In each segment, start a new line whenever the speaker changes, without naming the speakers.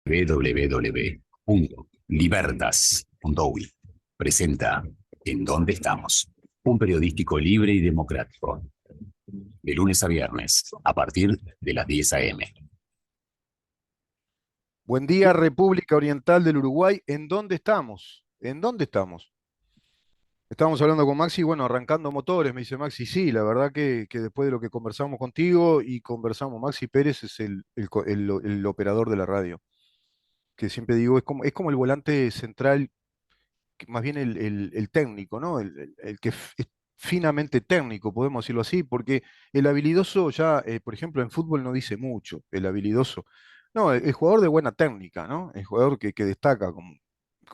www.libertas.uy presenta ¿En dónde estamos? Un periodístico libre y democrático. De lunes a viernes, a partir de las 10 a.m.
Buen día, República Oriental del Uruguay. ¿En dónde estamos? ¿En dónde estamos? Estábamos hablando con Maxi, bueno, arrancando motores, me dice Maxi, sí, la verdad que después de lo que conversamos contigo y conversamos, Maxi Pérez es el operador de la radio, que siempre digo, es como el volante central, más bien el técnico, ¿no? El que es finamente técnico, podemos decirlo así, porque el habilidoso ya, por ejemplo, en fútbol no dice mucho, el habilidoso. No, el jugador de buena técnica, ¿no? El jugador que destaca, como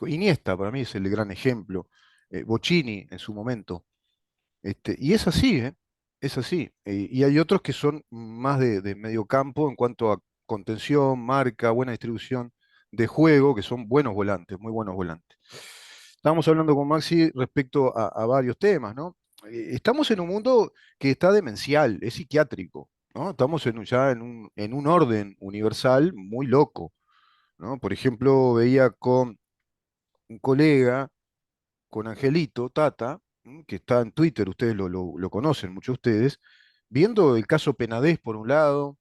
Iniesta para mí es el gran ejemplo, Bochini en su momento. Y es así, ¿eh? Es así. Y hay otros que son más de medio campo en cuanto a contención, marca, buena distribución de juego, que son buenos volantes, muy buenos volantes. Estábamos hablando con Maxi respecto a varios temas, ¿no? Estamos en un mundo que está demencial, es psiquiátrico, ¿no? Estamos ya en un orden universal muy loco, ¿no? Por ejemplo, veía con un colega, con Angelito Tata, que está en Twitter, ustedes lo conocen, muchos de ustedes, viendo el caso Penadez por un lado,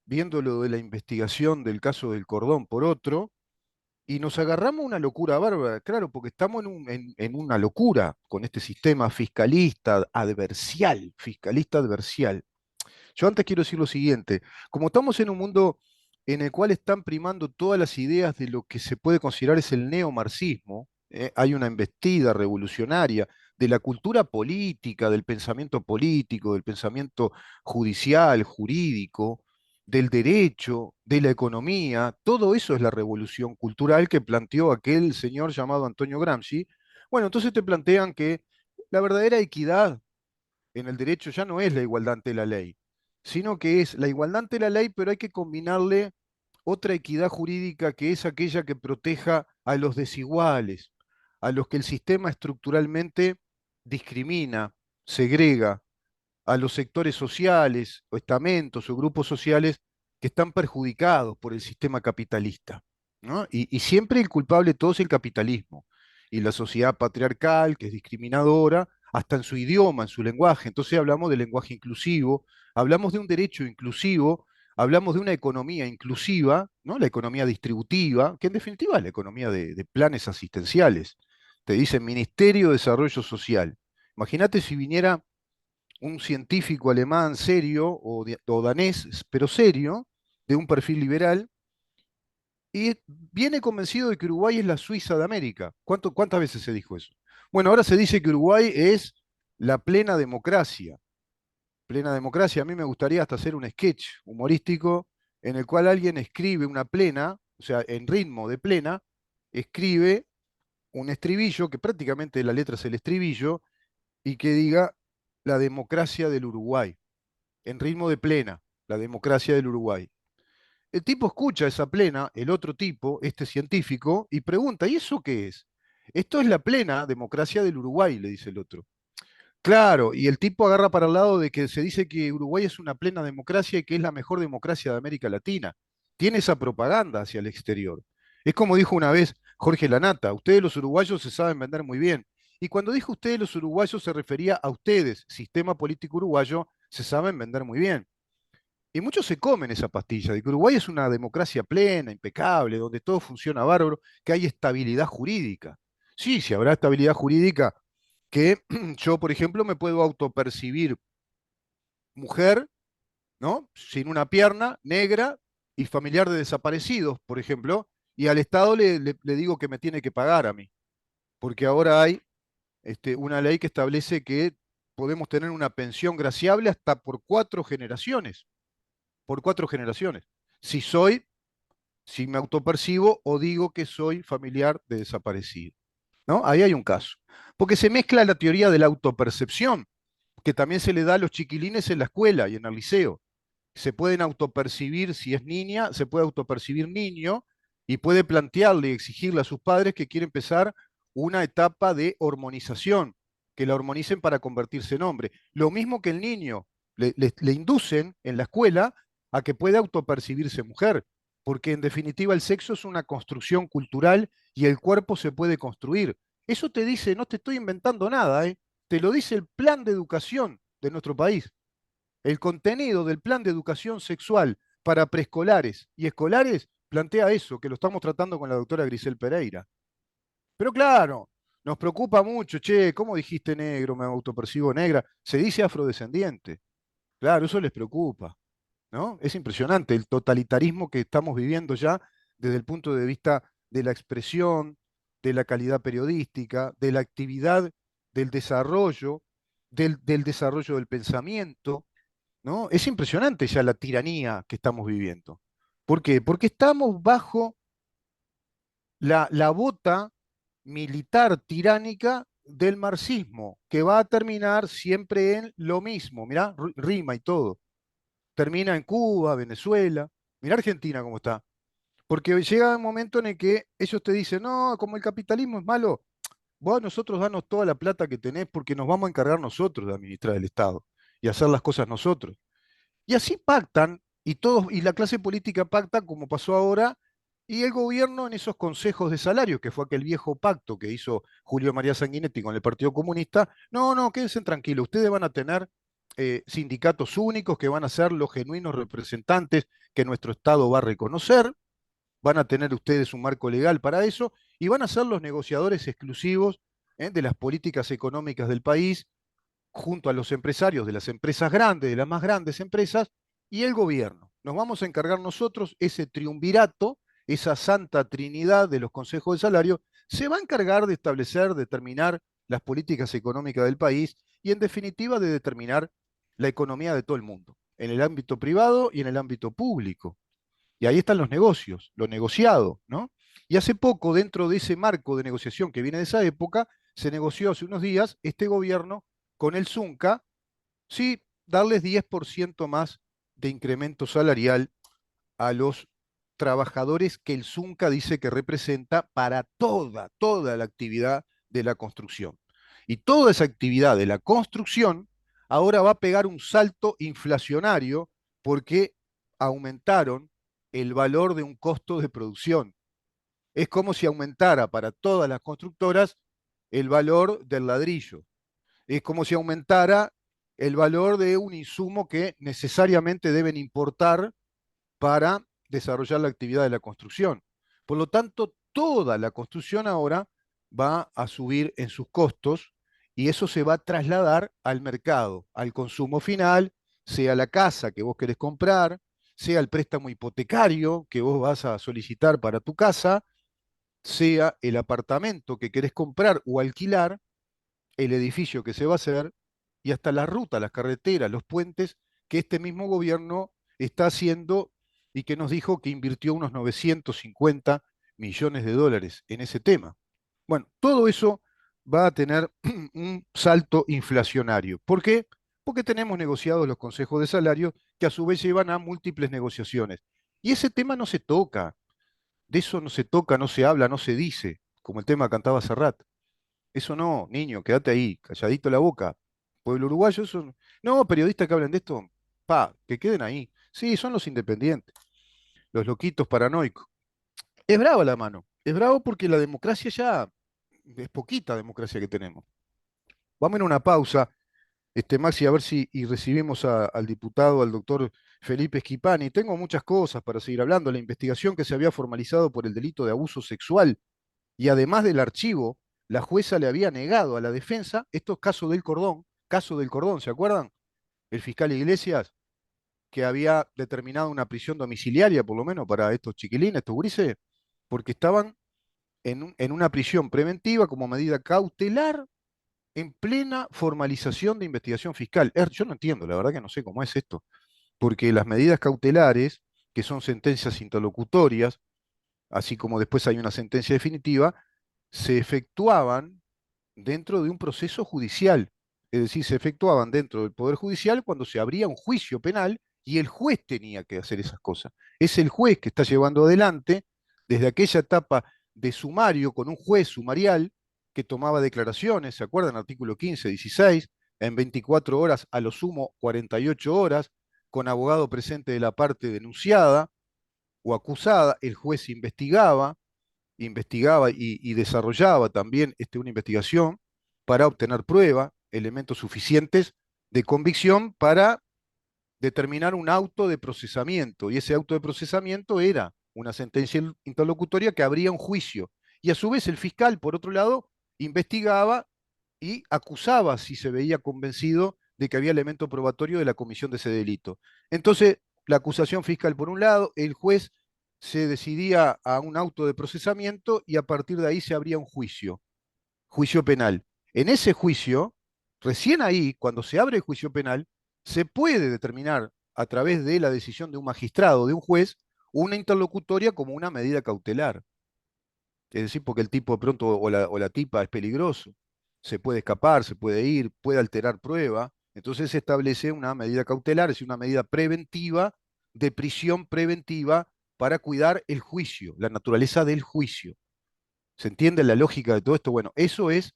viendo lo de la investigación del caso del Cordón por otro, y nos agarramos una locura bárbara, claro, porque estamos en una locura con este sistema fiscalista adversial. Yo antes quiero decir lo siguiente, como estamos en un mundo en el cual están primando todas las ideas de lo que se puede considerar es el neomarxismo, hay una embestida revolucionaria de la cultura política, del pensamiento judicial, jurídico, del derecho, de la economía, todo eso es la revolución cultural que planteó aquel señor llamado Antonio Gramsci. Bueno, entonces te plantean que la verdadera equidad en el derecho ya no es la igualdad ante la ley, sino que es la igualdad ante la ley, pero hay que combinarle otra equidad jurídica que es aquella que proteja a los desiguales, a los que el sistema estructuralmente discrimina, segrega, a los sectores sociales o estamentos o grupos sociales que están perjudicados por el sistema capitalista, ¿no? Y siempre el culpable de todo es el capitalismo y la sociedad patriarcal, que es discriminadora, hasta en su idioma, en su lenguaje. Entonces hablamos de lenguaje inclusivo, hablamos de un derecho inclusivo, hablamos de una economía inclusiva, ¿no? La economía distributiva, que en definitiva es la economía de planes asistenciales. Te dicen Ministerio de Desarrollo Social. Imagínate si viniera un científico alemán serio o danés, pero serio, de un perfil liberal, y viene convencido de que Uruguay es la Suiza de América. ¿Cuántas veces se dijo eso? Bueno, ahora se dice que Uruguay es la plena democracia. Plena democracia, a mí me gustaría hasta hacer un sketch humorístico en el cual alguien escribe una plena, o sea, en ritmo de plena, escribe un estribillo, que prácticamente la letra es el estribillo, y que diga la democracia del Uruguay en ritmo de plena, la democracia del Uruguay. El tipo escucha esa plena, el otro tipo, este científico, y pregunta, ¿y eso qué es? Esto es la plena democracia del Uruguay, le dice el otro. Claro, y el tipo agarra para el lado de que se dice que Uruguay es una plena democracia y que es la mejor democracia de América Latina. Tiene esa propaganda hacia el exterior. Es como dijo una vez Jorge Lanata, ustedes los uruguayos se saben vender muy bien. Y cuando dijo ustedes los uruguayos se refería a ustedes, sistema político uruguayo, se saben vender muy bien. Y muchos se comen esa pastilla, de que Uruguay es una democracia plena, impecable, donde todo funciona bárbaro, que hay estabilidad jurídica. Sí, si habrá estabilidad jurídica, que yo, por ejemplo, me puedo autopercibir mujer, ¿no? Sin una pierna, negra y familiar de desaparecidos, por ejemplo, y al Estado le digo que me tiene que pagar a mí, porque ahora hay una ley que establece que podemos tener una pensión graciable hasta por 4 generaciones. Si soy, si me autopercibo o digo que soy familiar de desaparecido, ¿no? Ahí hay un caso. Porque se mezcla la teoría de la autopercepción, que también se le da a los chiquilines en la escuela y en el liceo. Se pueden autopercibir, si es niña, se puede autopercibir niño y puede plantearle y exigirle a sus padres que quiere empezar una etapa de hormonización, que la hormonicen para convertirse en hombre. Lo mismo que el niño, le inducen en la escuela a que pueda autopercibirse mujer. porque en definitiva el sexo es una construcción cultural y el cuerpo se puede construir. Eso te dice, no te estoy inventando nada, ¿eh? Te lo dice el plan de educación de nuestro país. El contenido del plan de educación sexual para preescolares y escolares plantea eso, que lo estamos tratando con la doctora Grisel Pereira. Pero claro, nos preocupa mucho, che, ¿cómo dijiste negro? Me autopercibo negra. Se dice afrodescendiente. Claro, eso les preocupa, ¿no? Es impresionante el totalitarismo que estamos viviendo ya desde el punto de vista de la expresión, de la calidad periodística, de la actividad, del desarrollo, del desarrollo del pensamiento, ¿no? Es impresionante ya la tiranía que estamos viviendo. ¿Por qué? Porque estamos bajo la bota militar tiránica del marxismo, que va a terminar siempre en lo mismo. Mirá, rima y todo. Termina en Cuba, Venezuela. Mirá Argentina cómo está. Porque llega un momento en el que ellos te dicen, no, como el capitalismo es malo, vos a nosotros danos toda la plata que tenés porque nos vamos a encargar nosotros de administrar el Estado y hacer las cosas nosotros. Y así pactan, y todos, y la clase política pacta, como pasó ahora, y el gobierno en esos consejos de salario, que fue aquel viejo pacto que hizo Julio María Sanguinetti con el Partido Comunista, no, no, quédense tranquilos, ustedes van a tener sindicatos únicos que van a ser los genuinos representantes que nuestro Estado va a reconocer, van a tener ustedes un marco legal para eso, y van a ser los negociadores exclusivos de las políticas económicas del país junto a los empresarios de las empresas grandes, de las más grandes empresas, y el gobierno. Nos vamos a encargar nosotros, ese triunvirato, esa santa trinidad de los consejos de salario, se va a encargar de establecer, determinar las políticas económicas del país y en definitiva de determinar la economía de todo el mundo, en el ámbito privado y en el ámbito público. Y ahí están los negocios, lo negociado, ¿no? Y hace poco, dentro de ese marco de negociación que viene de esa época, se negoció hace unos días este gobierno con el Zunca, sí, darles 10% más de incremento salarial a los trabajadores que el Zunca dice que representa para toda la actividad de la construcción. Y toda esa actividad de la construcción ahora va a pegar un salto inflacionario porque aumentaron el valor de un costo de producción. Es como si aumentara para todas las constructoras el valor del ladrillo. Es como si aumentara el valor de un insumo que necesariamente deben importar para desarrollar la actividad de la construcción. Por lo tanto, toda la construcción ahora va a subir en sus costos y eso se va a trasladar al mercado, al consumo final, sea la casa que vos querés comprar, sea el préstamo hipotecario que vos vas a solicitar para tu casa, sea el apartamento que querés comprar o alquilar, el edificio que se va a hacer y hasta las rutas, las carreteras, los puentes que este mismo gobierno está haciendo y que nos dijo que invirtió unos 950 millones de dólares en ese tema. Bueno, todo eso va a tener un salto inflacionario. ¿Por qué? Porque tenemos negociados los consejos de salario que a su vez llevan a múltiples negociaciones. Y ese tema no se toca, de eso no se toca, no se habla, no se dice, como el tema que cantaba Serrat. Eso no, niño, quédate ahí, calladito la boca. Pueblo uruguayo, eso. No, periodistas que hablen de esto, pa, que queden ahí. Sí, son los independientes, los loquitos paranoicos. Es brava la mano. Es bravo porque la democracia ya es poquita democracia que tenemos. Vamos a ir a una pausa, Maxi, a ver si y recibimos al diputado, al doctor Felipe Schipani. Tengo muchas cosas para seguir hablando. La investigación que se había formalizado por el delito de abuso sexual y además del archivo, la jueza le había negado a la defensa estos caso del cordón, ¿se acuerdan? El fiscal Iglesias, que había determinado una prisión domiciliaria, por lo menos, para estos chiquilines, estos gurises, porque estaban en una prisión preventiva como medida cautelar en plena formalización de investigación fiscal. Yo no entiendo, la verdad que no sé cómo es esto, porque las medidas cautelares, que son sentencias interlocutorias, así como después hay una sentencia definitiva, se efectuaban dentro de un proceso judicial. Es decir, se efectuaban dentro del Poder Judicial cuando se abría un juicio penal y el juez tenía que hacer esas cosas. Es el juez que está llevando adelante, desde aquella etapa de sumario con un juez sumarial que tomaba declaraciones, ¿se acuerdan? Artículo 15, 16, en 24 horas, a lo sumo 48 horas, con abogado presente de la parte denunciada, o acusada, el juez investigaba y desarrollaba también una investigación para obtener prueba, elementos suficientes de convicción para determinar un auto de procesamiento. Y ese auto de procesamiento era una sentencia interlocutoria que abría un juicio. Y a su vez el fiscal, por otro lado, investigaba y acusaba si se veía convencido de que había elemento probatorio de la comisión de ese delito. Entonces, la acusación fiscal por un lado, el juez se decidía a un auto de procesamiento y a partir de ahí se abría un juicio penal. En ese juicio, recién ahí, cuando se abre el juicio penal, se puede determinar a través de la decisión de un magistrado, de un juez, una interlocutoria como una medida cautelar. Es decir, porque el tipo de pronto o la tipa es peligroso, se puede escapar, se puede ir, puede alterar prueba. Entonces se establece una medida cautelar, es decir, una medida preventiva, de prisión preventiva para cuidar el juicio, la naturaleza del juicio. ¿Se entiende la lógica de todo esto? Bueno, eso es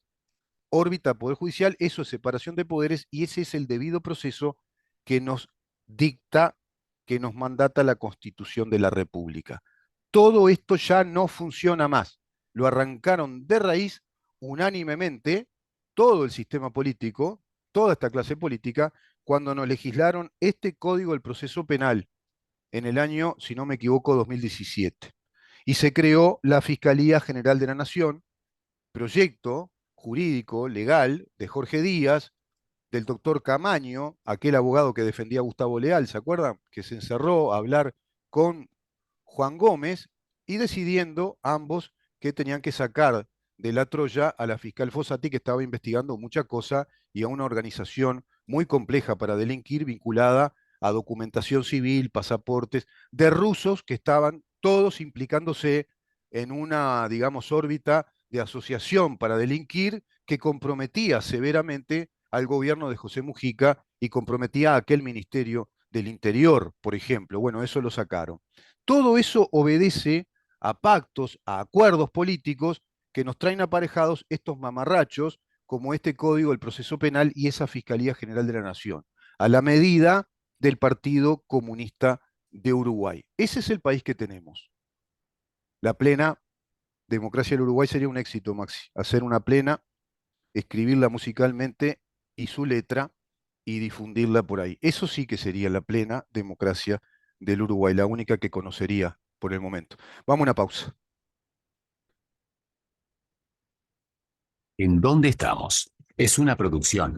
órbita poder judicial, eso es separación de poderes y ese es el debido proceso que nos dicta, que nos mandata la Constitución de la República. Todo esto ya no funciona más. Lo arrancaron de raíz unánimemente todo el sistema político, toda esta clase política, cuando nos legislaron este Código del Proceso Penal en el año, si no me equivoco, 2017. Y se creó la Fiscalía General de la Nación, proyecto jurídico, legal, de Jorge Díaz, del doctor Camaño, aquel abogado que defendía a Gustavo Leal, ¿se acuerdan? Que se encerró a hablar con Juan Gómez y decidiendo ambos que tenían que sacar de la Troya a la fiscal Fossati, que estaba investigando mucha cosa, y a una organización muy compleja para delinquir vinculada a documentación civil, pasaportes, de rusos que estaban todos implicándose en una, digamos, órbita de asociación para delinquir que comprometía severamente al gobierno de José Mujica y comprometía a aquel ministerio del Interior, por ejemplo. Bueno, eso lo sacaron. Todo eso obedece a pactos, a acuerdos políticos que nos traen aparejados estos mamarrachos, como este Código del Proceso Penal y esa Fiscalía General de la Nación, a la medida del Partido Comunista de Uruguay. Ese es el país que tenemos. La plena democracia del Uruguay sería un éxito, Maxi. Hacer una plena, escribirla musicalmente y su letra y difundirla por ahí. Eso sí que sería la plena democracia del Uruguay, la única que conocería por el momento. Vamos a una pausa.
¿En dónde estamos? Es una producción